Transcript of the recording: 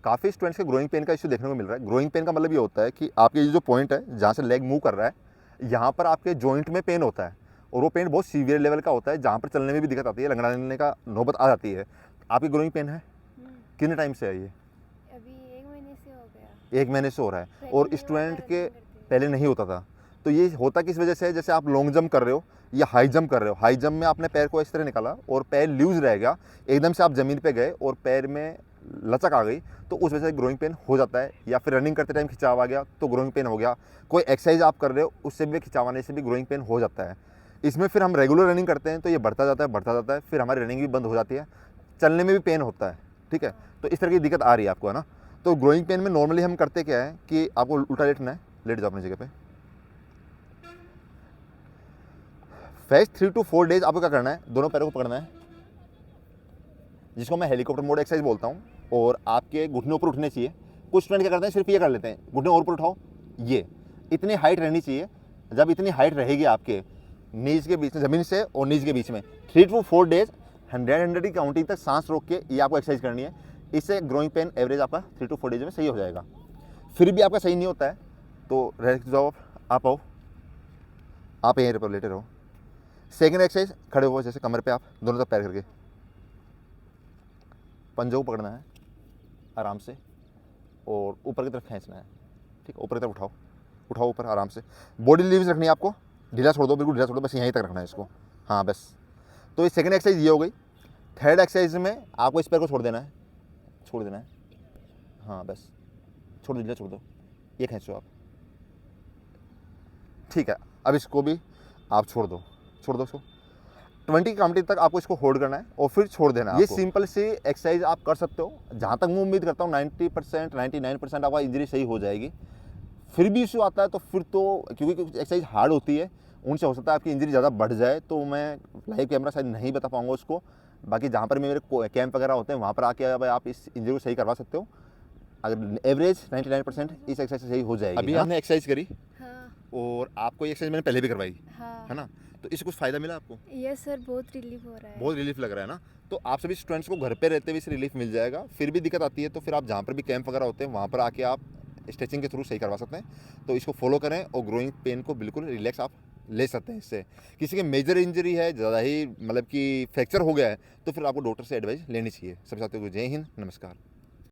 काफ़ी स्टूडेंट्स के growing pen का इशू देखने को मिल रहा है। ग्रोइंग पेन का मतलब ये होता है कि आपके ये जो पॉइंट है जहाँ से लेग मूव कर रहा है, यहाँ पर आपके जॉइंट में पेन होता है और वो पेन बहुत सीवियर लेवल का होता है, जहाँ पर चलने में भी दिक्कत आती है, लंगड़ाने का नौबत आ जाती है। आपकी ग्रोइंग पेन है कितने टाइम से है ये? अभी 1 महीने से हो गया। 1 महीने से हो रहा है। पहले और नहीं हुआ स्टूडेंट था, के रनिंग करते हुए। पहले नहीं होता था। तो ये होता किस वजह से है? जैसे आप लॉन्ग जंप कर रहे हो या हाई जंप कर रहे हो, हाई जंप में आपने पैर को इस तरह निकाला और पैर लूज रह गया, एकदम से आप ज़मीन पे गए और पैर में लचक आ गई, तो उस वजह से ग्रोइंग पेन हो जाता है। या फिर रनिंग करते टाइम खिंचाव आ गया तो ग्रोइंग पेन हो गया। कोई एक्सरसाइज आप कर रहे हो उससे भी खिंचाव आने से भी ग्रोइंग पेन हो जाता है। इसमें फिर हम रेगुलर रनिंग करते हैं तो ये बढ़ता जाता है, बढ़ता जाता है, फिर हमारी रनिंग भी बंद हो जाती है, चलने में भी पेन होता है। ठीक है, तो इस तरह की दिक्कत आ रही है आपको, है ना। तो ग्रोइंग पेन में नॉर्मली हम करते क्या है कि आपको उल्टा लेटना है, लेट जाओ अपनी जगह पे। फर्स्ट 3 to 4 डेज आपको क्या करना है, दोनों पैरों को पकड़ना है, जिसको मैं हेलीकॉप्टर मोड एक्सरसाइज बोलता हूँ, और आपके घुटने ऊपर उठने चाहिए। कुछ स्टूडेंट क्या करते हैं, सिर्फ ये कर लेते हैं, घुटने और ऊपर उठाओ, ये इतनी हाइट रहनी चाहिए। जब इतनी हाइट रहेगी आपके नीज के बीच में, ज़मीन से और नीज के बीच में, 3 to 4 डेज 100 की काउंटिंग तक सांस रोक के ये आपको एक्सरसाइज करनी है। इससे ग्रोइंग पेन एवरेज आपका 3 to 4 डेज में सही हो जाएगा। फिर भी आपका सही नहीं होता है तो रेस्ट जाओ, आप आओ, आप यहीं पर लेटे रहो। सेकेंड एक्सरसाइज, खड़े हो जैसे कमर पे आप दोनों तरफ पैर करके, पंजों को पकड़ना है आराम से और ऊपर की तरफ खींचना है। ठीक है, ऊपर की तरफ उठाओ, उठाओ ऊपर आराम से। बॉडी लीव्स रखनी है आपको, ढीला छोड़ दो, बिल्कुल ढीला छोड़ दो, बस यहीं तक रखना है इसको। हाँ बस। तो ये सेकेंड एक्सरसाइज ये हो गई। थर्ड एक्सरसाइज में आपको इस पैर को छोड़ देना है, छोड़ देना है। हाँ बस, छोड़ दो, ढीला छोड़ दो, ये खींचो आप। ठीक है, अब इसको भी आप छोड़ दो, छोड़ दो इसको। 20 की काउंटिंग तक आपको इसको होल्ड करना है और फिर छोड़ देना है। ये सिंपल सी एक्सरसाइज आप कर सकते हो। जहाँ तक मैं उम्मीद करता हूँ 90% 99% आपका इंजरी सही हो जाएगी। फिर भी इशू आता है तो फिर तो, क्योंकि एक्सरसाइज हार्ड होती है, उनसे हो सकता है आपकी इंजरी ज़्यादा बढ़ जाए, तो मैं लाइव कैमरा शायद नहीं बता पाऊंगा उसको। बाकी जहाँ पर मेरे कैंप वगैरह होते हैं वहाँ पर आके आप इस इंजरी को सही करवा सकते हो। अगर एवरेज 99% इस एक्सरसाइज से सही हो जाएगी। अभी हमने एक्सरसाइज करी हाँ और आपको ये एक्सरसाइज मैंने पहले भी करवाई, हाँ। है ना, तो इससे कुछ फ़ायदा मिला आपको? यस सर, बहुत रिलीफ हो रहा है। बहुत रिलीफ लग रहा है ना। तो आप सभी स्टूडेंट्स को घर पे रहते हुए इस रिलीफ मिल जाएगा। फिर भी दिक्कत आती है तो फिर आप जहाँ पर भी कैंप वगैरह होते हैं वहाँ पर आके आप स्ट्रेचिंग के थ्रू सही करवा सकते हैं। तो इसको फॉलो करें और ग्रोइंग पेन को बिल्कुल रिलैक्स आप ले सकते हैं इससे। किसी के मेजर इंजरी है, ज़्यादा ही मतलब कि फ्रैक्चर हो गया है, तो फिर आपको डॉक्टर से एडवाइस लेनी चाहिए। सभी साथियों को जय हिंद, नमस्कार।